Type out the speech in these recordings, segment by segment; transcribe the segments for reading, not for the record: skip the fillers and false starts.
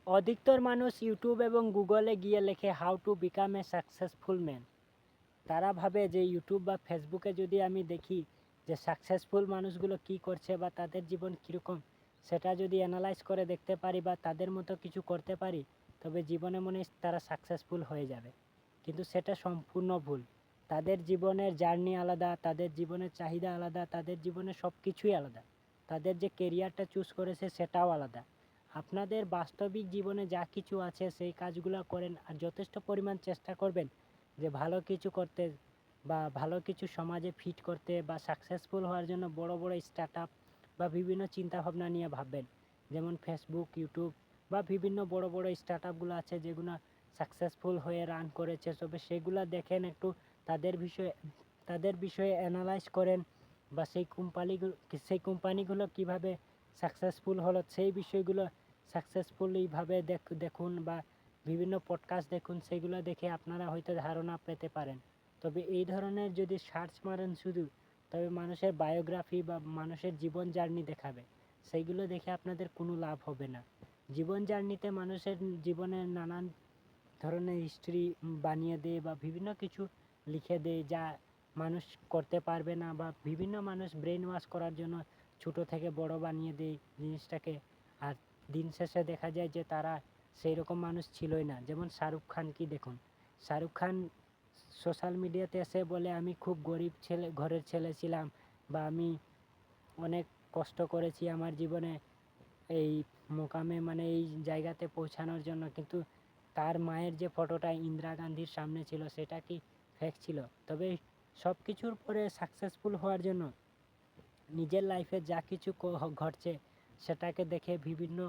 অধিকতর মানুষ ইউটিউব এবং গুগলে গিয়ে লেখে how to become a successful man. তারা ভাবে যে ইউটিউব বা ফেসবুকে যদি আমি দেখি যে সাকসেসফুল মানুষগুলো কি করছে বা তাদের জীবন কীরকম, সেটা যদি অ্যানালাইজ করে দেখতে পারি বা তাদের মতো কিছু করতে পারি, তবে জীবনে মনে হয় তারা সাকসেসফুল হয়ে যাবে। কিন্তু সেটা সম্পূর্ণ ভুল। তাদের জীবনের জার্নি আলাদা, তাদের জীবনের চাহিদা আলাদা, তাদের জীবনের সব কিছুই আলাদা। তাদের যে কেরিয়ারটা চুজ করেছে সেটাও আলাদা। আপনাদের বাস্তবিক জীবনে যা কিছু আছে সেই কাজগুলো করেন আর যথেষ্ট পরিমাণ চেষ্টা করবেন যে ভালো কিছু করতে বা ভালো কিছু সমাজে ফিট করতে বা সাকসেসফুল হওয়ার জন্য বড় বড় স্টার্ট আপ বা বিভিন্ন চিন্তাভাবনা নিয়ে ভাববেন। যেমন ফেসবুক, ইউটিউব বা বিভিন্ন বড় বড় স্টার্ট আপগুলো আছে যেগুলো সাকসেসফুল হয়ে রান করেছে, তবে সেগুলো দেখেন একটু, তাদের বিষয়ে অ্যানালাইজ করেন বা সেই কোম্পানিগুলো কীভাবে সাকসেসফুল হলো সেই বিষয়গুলো সাকসেসফুলিভাবে দেখুন বা বিভিন্ন পডকাস্ট দেখুন, সেগুলো দেখে আপনারা হয়তো ধারণা পেতে পারেন। তবে এই ধরনের যদি সার্চ মারেন শুধু, তবে মানুষের বায়োগ্রাফি বা মানুষের জীবন জার্নি দেখাবে, সেইগুলো দেখে আপনাদের কোনো লাভ হবে না। জীবন জার্নিতে মানুষের জীবনের নানান ধরনের হিস্ট্রি বানিয়ে দেয় বা বিভিন্ন কিছু লিখে দেয় যা মানুষ করতে পারবে না, বা বিভিন্ন মানুষ ব্রেন ওয়াশ করার জন্য ছোটো থেকে বড় বানিয়ে দেয় জিনিসটাকে। আর দিন শেষে দেখা যায় যে তারা সেই রকম মানুষ ছিলই না। যেমন শাহরুখ খান, কি দেখুন, শাহরুখ খান সোশ্যাল মিডিয়াতে এসে বলে আমি খুব গরিব ঘরের ছেলে ছিলাম বা আমি অনেক কষ্ট করেছি আমার জীবনে এই মোকামে মানে এই জায়গাতে পৌঁছানোর জন্য, কিন্তু তার মায়ের যে ফটোটা ইন্দিরা গান্ধীর সামনে ছিল সেটা কি ফেক ছিল? তবে সব কিছুর পরে সাকসেসফুল হওয়ার জন্য নিজের লাইফে যা কিছু ঘটছে সেটাকে দেখে বিভিন্ন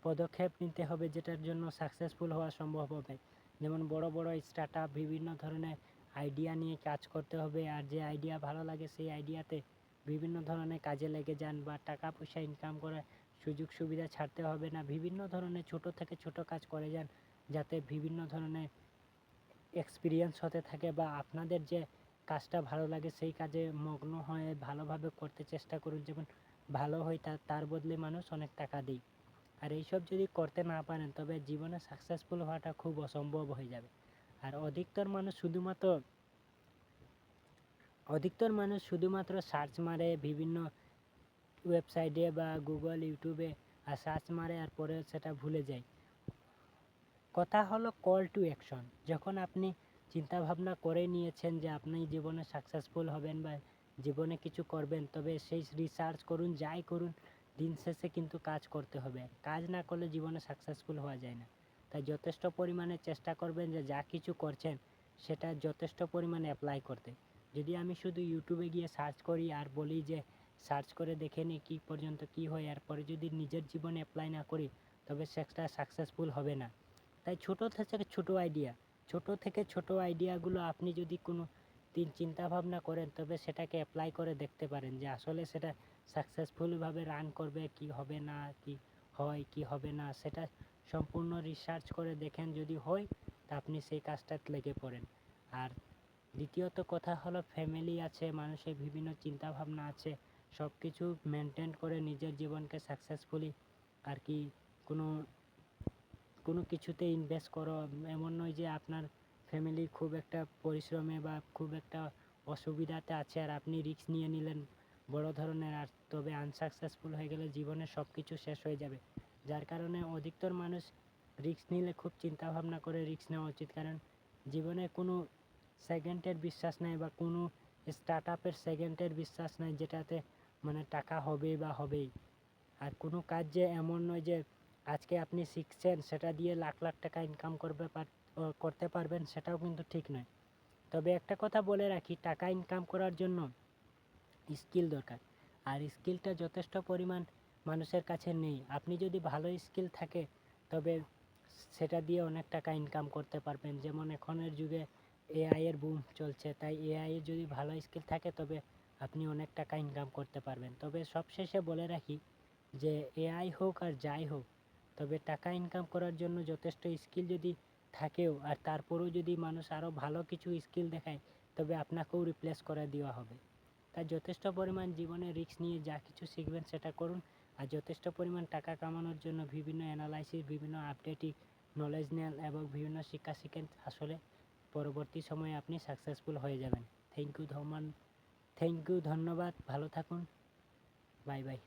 পদক্ষেপ নিতে হবে, যেটার জন্য সাকসেসফুল হওয়া সম্ভব হবে। যেমন বড় বড় স্টার্ট আপ, বিভিন্ন ধরনের আইডিয়া নিয়ে কাজ করতে হবে, আর যে আইডিয়া ভালো লাগে সেই আইডিয়াতে বিভিন্ন ধরনের কাজে লেগে যান বা টাকা পয়সা ইনকাম করার সুযোগ সুবিধা ছাড়তে হবে না। বিভিন্ন ধরনের ছোট থেকে ছোট কাজ করে যান, যাতে বিভিন্ন ধরনের এক্সপিরিয়েন্স হতে থাকে বা আপনাদের যে কাজটা ভালো লাগে সেই কাজে মগ্ন হয়ে ভালোভাবে করতে চেষ্টা করুন। যেমন ভালো হয় তার বদলে মানুষ অনেক টাকা দেয়। আর এইসব যদি করতে না পারেন তবে জীবনে সাকসেসফুল হওয়াটা খুব অসম্ভব হয়ে যাবে। আর অধিকতর মানুষ শুধুমাত্র সার্চ মারে বিভিন্ন ওয়েবসাইটে বা গুগল, ইউটিউবে, আর সার্চ মারে আর পরে সেটা ভুলে যায়। কথা হলো কল টু অ্যাকশন। যখন আপনি চিন্তা ভাবনা করে নিয়েছেন যে আপনি জীবনে সাকসেসফুল হবেন বা জীবনে কিছু করবেন, তবে সেই রিসার্চ করুন, যাই করুন, দিন শেষে কিন্তু কাজ করতে হবে। কাজ না করলে জীবনে সাকসেসফুল হওয়া যায় না। তাই যথেষ্ট পরিমাণে চেষ্টা করবেন যে যা কিছু করছেন সেটা যথেষ্ট পরিমাণে অ্যাপ্লাই করতে। যদি আমি শুধু ইউটিউবে গিয়ে সার্চ করি আর বলি যে সার্চ করে দেখে নিই কী পর্যন্ত কী হয়, আর পরে যদি নিজের জীবনে অ্যাপ্লাই না করি তবে সেটা সাকসেসফুল হবে না। তাই ছোট থেকে ছোট আইডিয়াগুলো আপনি যদি কোনো দিন চিন্তা ভাবনা করেন তবে সেটাকে অ্যাপ্লাই করে দেখতে পারেন যে আসলে সেটা সাকসেসফুলভাবে রান করবে কি হবে না, কি হয় কি হবে না, সেটা সম্পূর্ণ রিসার্চ করে দেখেন। যদি হয় তা আপনি সেই কাজটাতে লেগে পড়েন। আর দ্বিতীয়ত কথা হলো ফ্যামিলি আছে, মানুষের বিভিন্ন চিন্তা ভাবনা আছে, সব কিছু মেনটেন করে নিজের জীবনকে সাকসেসফুলি আর কি কোনো কোনো কিছুতে ইনভেস্ট করো। এমন নয় যে আপনার ফ্যামিলি খুব একটা পরিশ্রমে বা খুব একটা অসুবিধাতে আছে আর আপনি রিস্ক নিয়ে নিলেন বড় ধরনের, আর তবে আনসাকসেসফুল হয়ে গেলে জীবনে সব কিছু শেষ হয়ে যাবে। যার কারণে অধিকতর মানুষ রিস্ক নিলে খুব চিন্তা ভাবনা করে রিস্ক নেওয়া উচিত। কারণ জীবনে কোনো সেকেন্ডের বিশ্বাস নেই বা কোনো স্টার্ট আপের সেকেন্ডের বিশ্বাস নেই যেটাতে মানে টাকা হবে বা হবেই। আর কোনো কাজ যে এমন নয় যে আজকে আপনি শিখছেন সেটা দিয়ে লাখ লাখ টাকা ইনকাম করতে পারবেন, সেটাও কিন্তু ঠিক নয়। তবে একটা কথা বলে রাখি, টাকা ইনকাম করার জন্য স্কিল দরকার, আর স্কিলটা যথেষ্ট পরিমাণ মানুষের কাছে নেই। আপনি যদি ভালো স্কিল থাকে তবে সেটা দিয়ে অনেক টাকা ইনকাম করতে পারবেন। যেমন এখনের যুগে এআই এর বুম চলছে, তাই এআই এর যদি ভালো স্কিল থাকে তবে আপনি অনেক টাকা ইনকাম করতে পারবেন। তবে সবশেষে বলে রাখি যে এআই হোক আর যাই হোক, তবে টাকা ইনকাম করার জন্য যথেষ্ট স্কিল যদি থাকেও আর তারপরেও যদি মানুষ আরও ভালো কিছু স্কিল দেখায় তবে আপনাকেও রিপ্লেস করে দেওয়া হবে। তাই যথেষ্ট পরিমাণ জীবনে রিস্ক নিয়ে যা কিছু শিখবেন সেটা করুন। আর যথেষ্ট পরিমাণ টাকা কামানোর জন্য বিভিন্ন অ্যানালাইসিস, বিভিন্ন আপডেটিং নলেজ নেন এবং বিভিন্ন শিক্ষা শিখেন, আসলে পরবর্তী সময়ে আপনি সাকসেসফুল হয়ে যাবেন। থ্যাংক ইউ, ধন্যবাদ, ভালো থাকুন, বাই বাই।